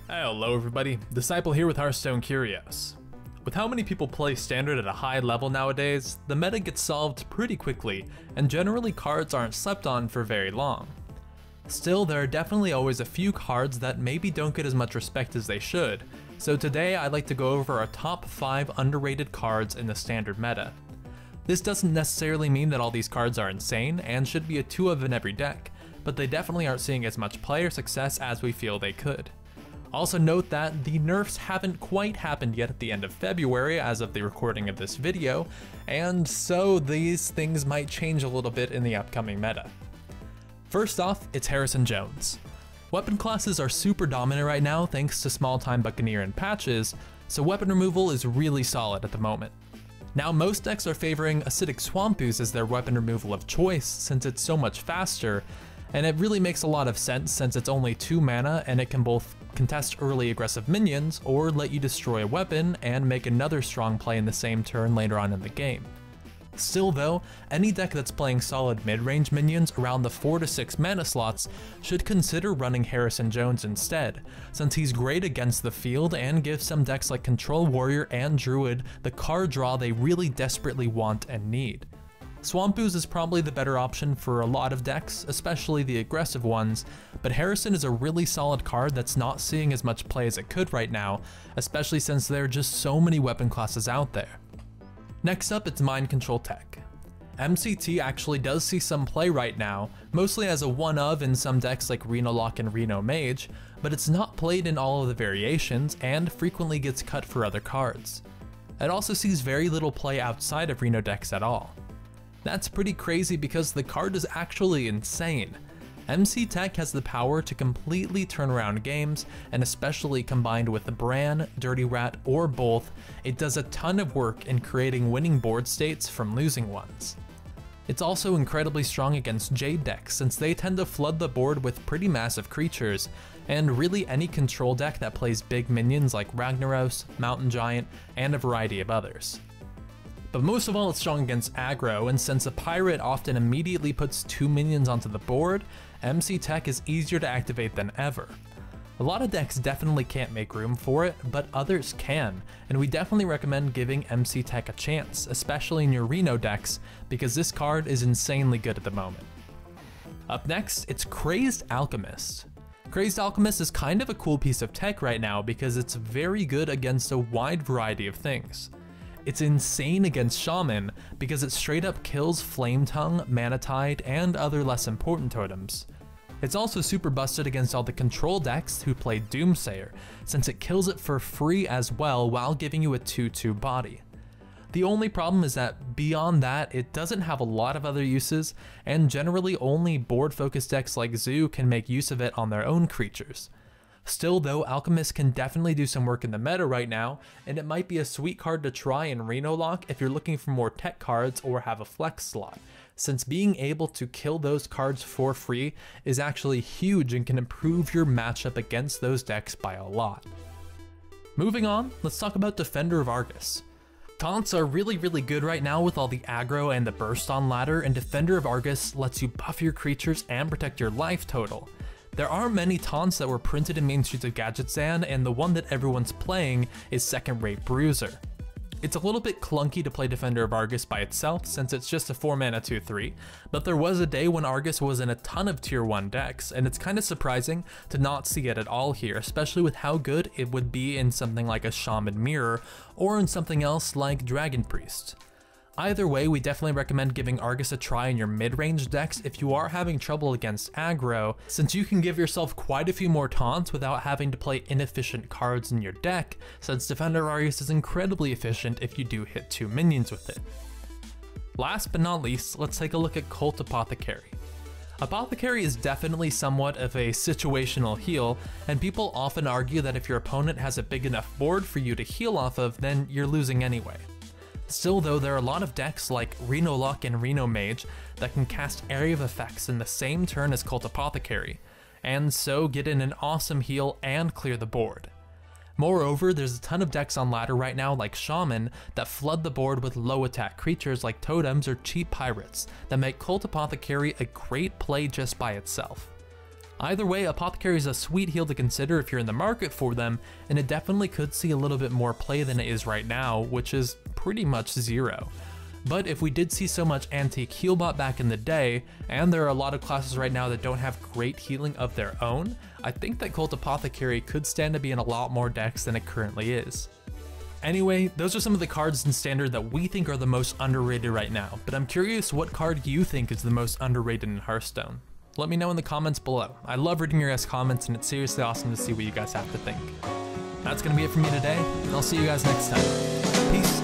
Hello everybody, Disciple here with Hearthstone Curios. With how many people play Standard at a high level nowadays, the meta gets solved pretty quickly, and generally cards aren't slept on for very long. Still, there are definitely always a few cards that maybe don't get as much respect as they should, so today I'd like to go over our top 5 underrated cards in the Standard meta. This doesn't necessarily mean that all these cards are insane and should be a 2 of in every deck, but they definitely aren't seeing as much player success as we feel they could. Also note that the nerfs haven't quite happened yet at the end of February as of the recording of this video, and so these things might change a little bit in the upcoming meta. First off, it's Harrison Jones. Weapon classes are super dominant right now thanks to Small Time Buccaneer and patches, so weapon removal is really solid at the moment. Now most decks are favoring Acidic Swamp Ooze as their weapon removal of choice since it's so much faster, and it really makes a lot of sense since it's only 2 mana and it can both contest early aggressive minions or let you destroy a weapon and make another strong play in the same turn later on in the game. Still though, any deck that's playing solid mid-range minions around the 4 to 6 mana slots should consider running Harrison Jones instead, since he's great against the field and gives some decks like Control Warrior and Druid the card draw they really desperately want and need. Swamp Ooze is probably the better option for a lot of decks, especially the aggressive ones, but Harrison is a really solid card that's not seeing as much play as it could right now, especially since there are just so many weapon classes out there. Next up, it's Mind Control Tech. MCT actually does see some play right now, mostly as a one of in some decks like Reno Lock and Reno Mage, but it's not played in all of the variations and frequently gets cut for other cards. It also sees very little play outside of Reno decks at all. That's pretty crazy because the card is actually insane. MC Tech has the power to completely turn around games, and especially combined with the Bran, Dirty Rat, or both, it does a ton of work in creating winning board states from losing ones. It's also incredibly strong against Jade decks since they tend to flood the board with pretty massive creatures, and really any control deck that plays big minions like Ragnaros, Mountain Giant, and a variety of others. But most of all, it's strong against aggro, and since a pirate often immediately puts 2 minions onto the board, MC Tech is easier to activate than ever. A lot of decks definitely can't make room for it, but others can, and we definitely recommend giving MC Tech a chance, especially in your Reno decks, because this card is insanely good at the moment. Up next, it's Crazed Alchemist. Crazed Alchemist is kind of a cool piece of tech right now because it's very good against a wide variety of things. It's insane against Shaman because it straight up kills Flame Tongue, Mana Tide, and other less important totems. It's also super busted against all the control decks who play Doomsayer, since it kills it for free as well while giving you a 2/2 body. The only problem is that beyond that, it doesn't have a lot of other uses, and generally only board focused decks like Zoo can make use of it on their own creatures. Still though, Alchemist can definitely do some work in the meta right now, and it might be a sweet card to try in Reno Lock if you're looking for more tech cards or have a flex slot, since being able to kill those cards for free is actually huge and can improve your matchup against those decks by a lot. Moving on, let's talk about Defender of Argus. Taunts are really good right now with all the aggro and the burst on ladder, and Defender of Argus lets you buff your creatures and protect your life total. There aren't many taunts that were printed in Main Streets of Gadgetzan, and the one that everyone's playing is Second Rate Bruiser. It's a little bit clunky to play Defender of Argus by itself since it's just a 4 mana 2/3, but there was a day when Argus was in a ton of tier 1 decks, and it's kind of surprising to not see it at all here, especially with how good it would be in something like a Shaman Mirror or in something else like Dragon Priest. Either way, we definitely recommend giving Argus a try in your mid-range decks if you are having trouble against aggro, since you can give yourself quite a few more taunts without having to play inefficient cards in your deck, since Defender of Argus is incredibly efficient if you do hit 2 minions with it. Last but not least, let's take a look at Cult Apothecary. Apothecary is definitely somewhat of a situational heal, and people often argue that if your opponent has a big enough board for you to heal off of, then you're losing anyway. Still though, there are a lot of decks like Reno Lock and Reno Mage that can cast Area of Effects in the same turn as Cult Apothecary, and so get in an awesome heal and clear the board. Moreover, there's a ton of decks on ladder right now like Shaman that flood the board with low attack creatures like totems or cheap pirates that make Cult Apothecary a great play just by itself. Either way, Apothecary is a sweet heal to consider if you're in the market for them, and it definitely could see a little bit more play than it is right now, which is pretty much zero. But if we did see so much antique heal bot back in the day, and there are a lot of classes right now that don't have great healing of their own, I think that Cult Apothecary could stand to be in a lot more decks than it currently is. Anyway, those are some of the cards in Standard that we think are the most underrated right now, but I'm curious what card you think is the most underrated in Hearthstone. Let me know in the comments below. I love reading your guys' comments, and it's seriously awesome to see what you guys have to think. That's gonna be it for me today, and I'll see you guys next time. Peace.